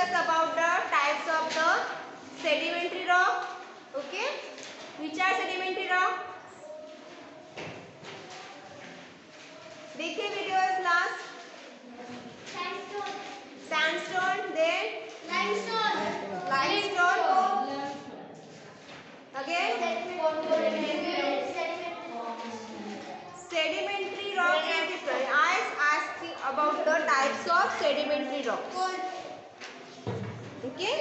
discuss about the types of the sedimentary rock. Okay, which are sedimentary rock? देखे videos last. Sandstone, then limestone. Again, sedimentary rock is different. I asked about the types of sedimentary rocks. Okay.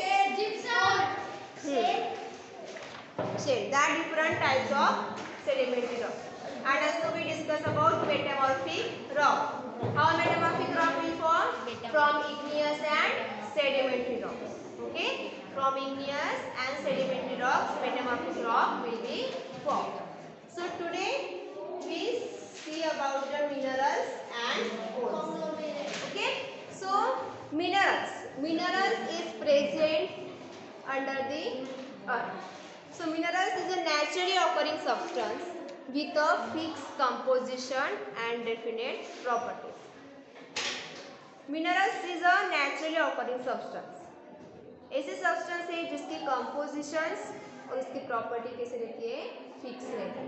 Shale. There are different types of sedimentary rock. And also we discuss about metamorphic rock. How metamorphic rock will form? From igneous and sedimentary rocks. Okay. From igneous and sedimentary rocks, metamorphic rock will be formed. So today we see about the minerals and ores. Okay. So minerals. Minerals is present under the earth. So minerals is a naturally occurring substance with a fixed composition and definite properties. Minerals is a naturally occurring substance. ऐसे substance है जिसकी compositions और इसकी property कैसे रहती है? Fix रहती है.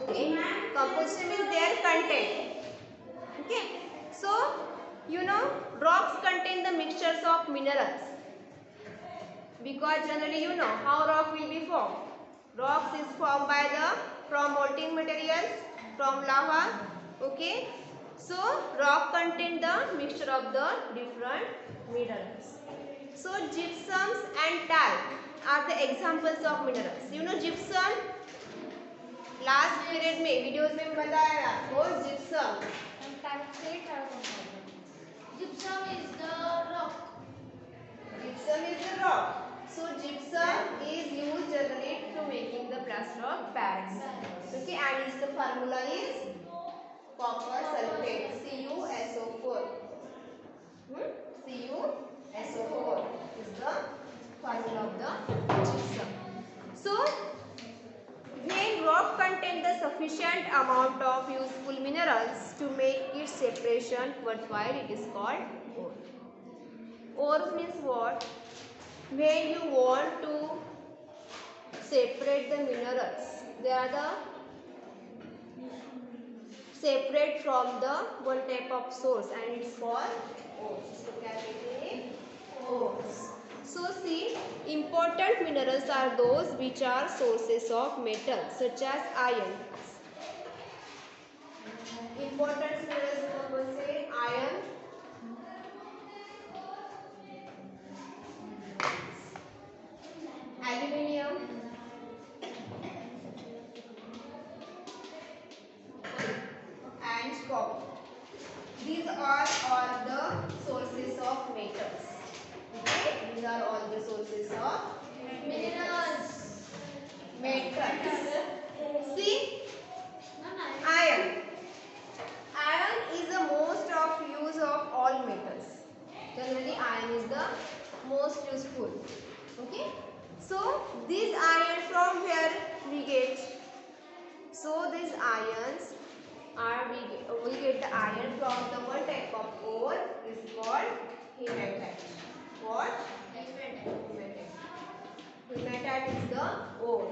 Okay. Composition means their content. Okay. So you know rocks contain the mixtures of minerals because generally you know how rock will be formed. Rocks is formed by the from molten materials, from lava. Okay. So rock contain the mixture of the different minerals. So gypsums and talc are the examples of minerals. You know gypsum, last period में videos में बताया आपको gypsum. Gypsum is the rock. Gypsum is the rock. So gypsum is used generally to making the plaster of Paris. Okay, and its the formula is copper sulfate, CuSO4. CuSO4 is the formula of the gypsum. So when rock contains the sufficient amount of useful minerals to make its separation worthwhile, it is called ore. Ore means what? When you want to separate the minerals, they are the separate from the one type of source and it's called ores. So क्या कहते हैं? Ores. So see, important minerals are those which are sources of metal such as iron. Important minerals कौन से? Iron, aluminium, and copper. These are all the sources of metals. Okay, these are all the sources of minerals. See, iron. Iron is the most of use of all metals. Generally, iron is the most useful. Okay. So these iron from where we get? So these ions are we get the iron from the one type of ore is called hematite. What? Hematite. Hematite is the ore,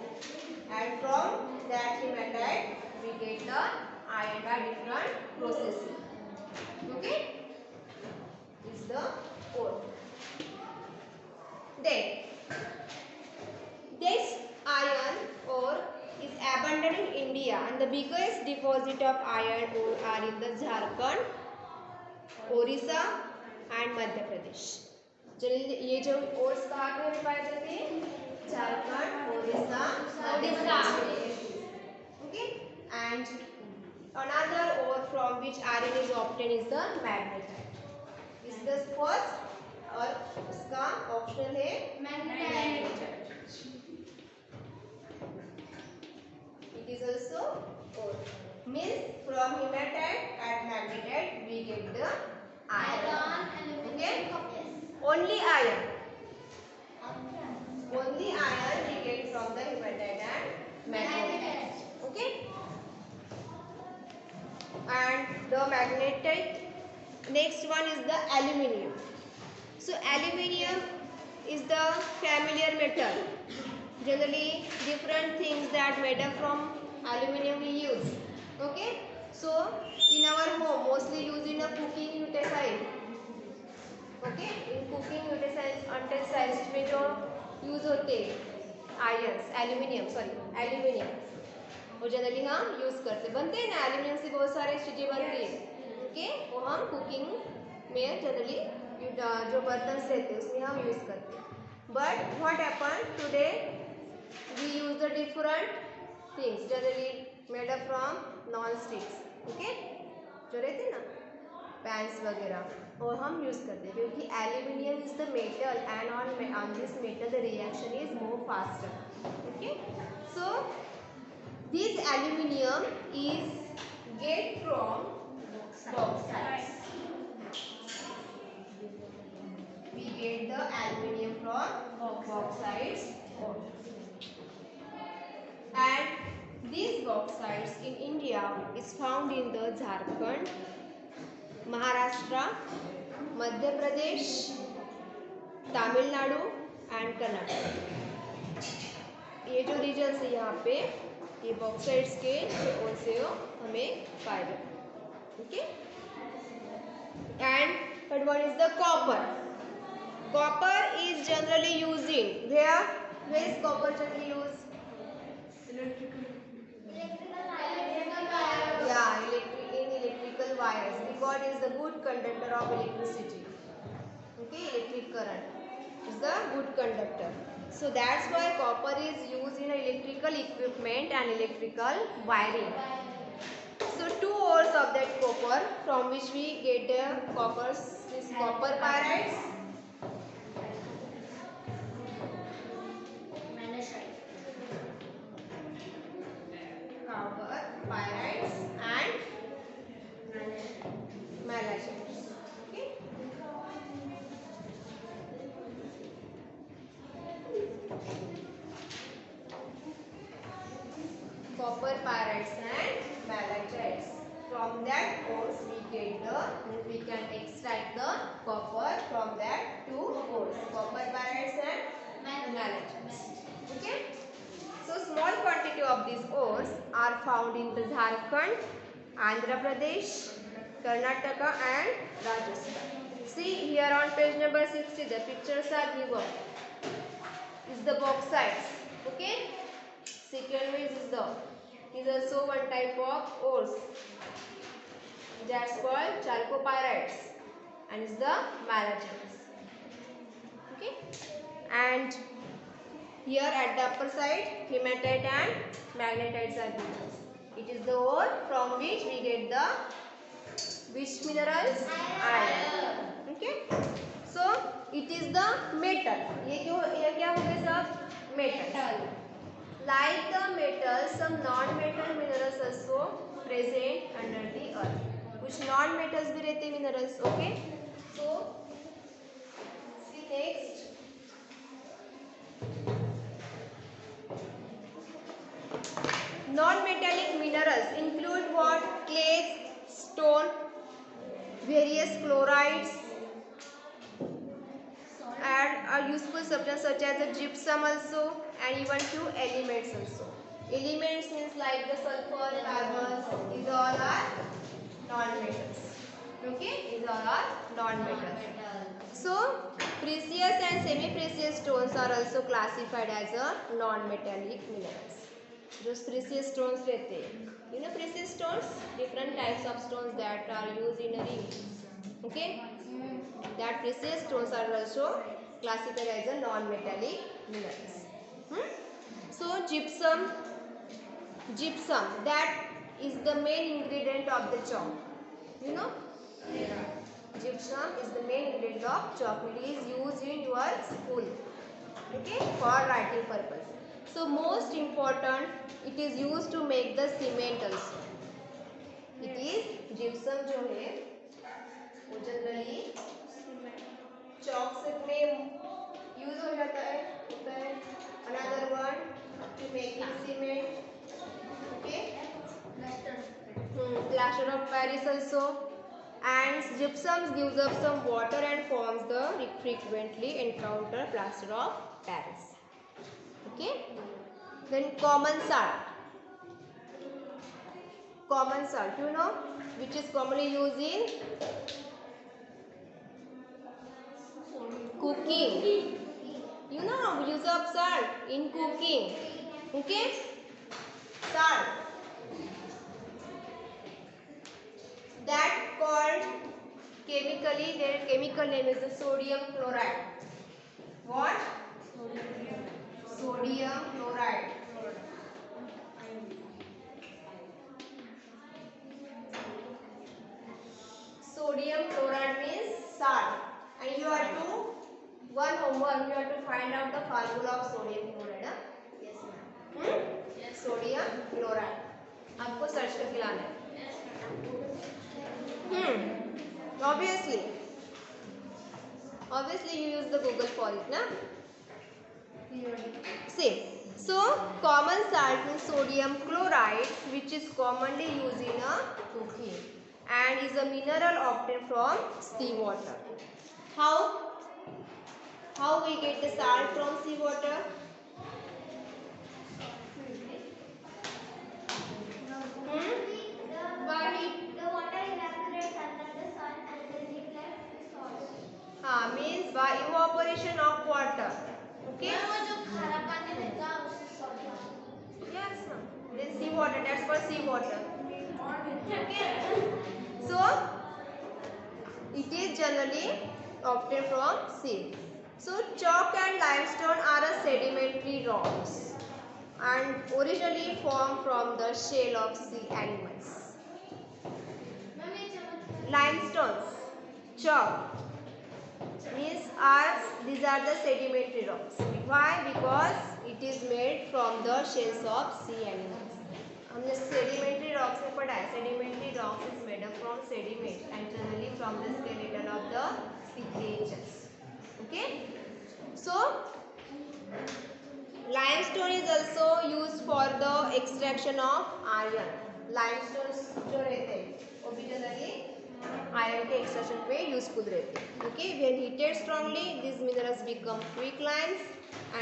and from that hematite we get the iron by different processes. Okay, is the ore. Then this iron ore is abundant in India, and the biggest deposit of iron ore are in the Jharkhand, Orissa, and Madhya Pradesh. ये जो ores कहाँ पे पाए जाते हैं? Jharkhand, Odisha, Madhya Pradesh. Okay, and another ore from which iron is obtained is the magnetite. This is the first और इसका option है magnetite. It is also ore. Means from hematite and magnetite we get the iron. Okay. Only iron. Only iron we get from the hematite and magnetite. Okay. And the magnetite. Next one is the aluminium. So aluminium is the familiar metal. Generally different things that made up from aluminium we use. Okay. So in our home mostly used in a cooking utensil. Okay in cooking utensils में जो use होते irons aluminium वो generally हम use करते बनते हैं ना aluminium से बहुत सारे चीज़ें बनती है ओके वो हम कुकिंग में जनरली जो बर्तन रहते हैं उसमें हम यूज करते हैं but what happen today we use the different things generally made up from non sticks okay जो रहते हैं ना पैंस वगैरह और हम यूज़ करते हैं क्योंकि aluminium is the metal and on this metal the reaction is more faster okay so this aluminium is get from bauxite we get the aluminium from bauxites and these bauxites in India is found in the Jharkhand Maharashtra Madhya Pradesh Tamil Nadu and Karnataka ये जो regions है यहाँ पे ये बॉक्साइट्स के ओर से हमें पाए जाते okay and third one is the copper is generally used in where is copper generally used electrical wires because it is the good conductor of electricity okay electric current is the good conductor so that's why copper is used in electrical equipment and electrical wiring so two ores of that copper from which we get the copper pyrites and malachite okay copper pyrites and malachites from that ores we can extract the copper from that two ores copper pyrites and malachites okay so small quantity of these ores are found in the Jharkhand Andhra Pradesh Karnataka and Rajasthan. See here on page number 60 the pictures are given. Is the bauxites. Okay. Second one is also one type of ores. That's called chalcopyrites and is the malachites. Okay. And here at the upper side hematite and magnetites are given. It is the ore from which we get the which minerals iron okay so it is the metal ये क्या हो गए सब metal like the metal some non metal minerals also present under the earth कुछ non metals भी रहते minerals okay so see next non-metallic minerals include what? Clays, stone, various chlorides, and are useful substances such as the gypsum also, and even few elements also. Elements means like the sulfur, carbon. These all are non-metals. Okay, these all are non-metals. So precious and semi-precious stones are also classified as a non-metallic minerals. जो precious stones रहते हैं you know precious stones different types of stones that are used in a ring okay that precious stones are also classified as a non-metallic minerals so gypsum that is the main ingredient of the chalk you know gypsum is the main ingredient of chalk it is used in your school okay for writing purpose so most important it is used to make the cement also it is gypsum जो है वो generally chalk में use हो जाता है होता है another one to making cement okay plaster of Paris also And gypsum gives up some water and forms the frequently encountered plaster of Paris. Okay. Then common salt. Common salt, you know, which is commonly used in cooking. You know, use of salt in cooking. Okay. Salt. That called chemically, their chemical name is the sodium chloride. What? Sodium chloride. Sodium chloride means salt. And you have to, one homework, you have to find out the formula of sodium chloride. Huh? Yes, ma'am. Yes. Sodium chloride. आपको search करके लाना है. Obviously you use the Google for it, na? Same. So common salt means sodium chloride, which is commonly used in a cooking and is a mineral obtained from seawater. How we get the salt from seawater? The water evaporates under the sun and then reflects the salt. Means by evaporation of water. Okay? Yes, ma'am. Then seawater, that's called seawater. Okay? So, it is generally obtained from sea. So, chalk and limestone are a sedimentary rocks and originally formed from the shell of sea animals. Limestones, chalk means these are the sedimentary rocks. Why? Because it is made from the shells of sea animals. हमने sedimentary rocks में पढ़ा है. Sedimentary rocks is made up from sediment and generally from the skeleton of the sea creatures. Okay. So limestone is also used for the extraction of iron. Limestones जो रहते हैं वो भी generally iron के extraction पे useful रहते हैं. Okay. When heated strongly this minerals become quick Lyme's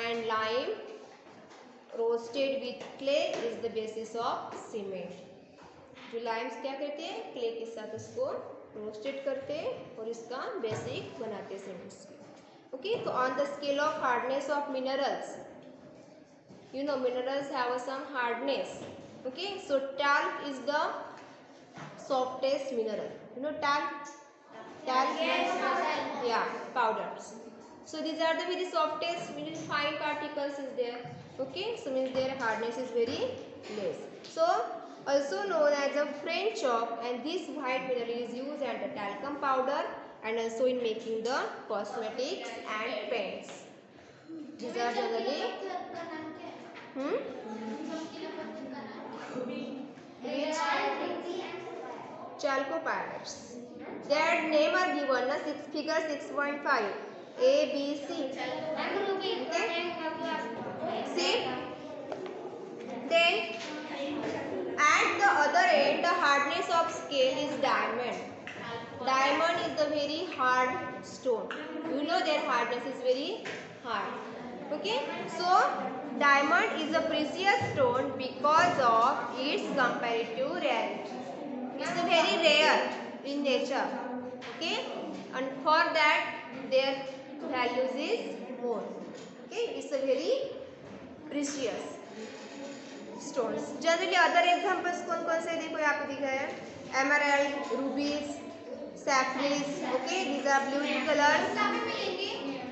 and lime roasted with clay is the basis of cement. जो लाइम्स क्या करते हैं, क्ले के साथ उसको रोस्टेड करते हैं और इसका बेसिक बनाते हैं सीमेंट्स की. ओके. तो on the scale of hardness of minerals, you know minerals have some hardness. Okay. So talc is the softest mineral. You know talc? Talc is, yeah, powders. So these are the very softest, very fine particles is there. Okay. So means their hardness is very less. So also known as a French chalk, and this white mineral is used as the talcum powder and also in making the cosmetics and paints. These are generally chalcopyrite. Their name are given na figure 6.5 A, B, C. Okay. See. Then at the other end the hardness of scale is diamond. Diamond is the very hard stone. You know their hardness is very hard. Okay. So diamond is a precious stone because of its comparative rarity. It's very rare in nature. Okay. And for that their values is more. Okay. It's a very precious stones. Generally other examples कौन कौन से देखो यहाँ पे दिखा है. Emerald, rubies, sapphires. Okay. These are blue in colors.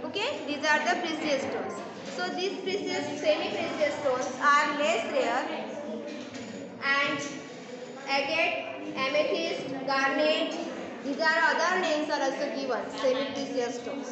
Okay. These are the precious stones. So these precious, semi-precious stones are less rare, and agate, amethyst, garnet, these are other names are also given, semi-precious stones.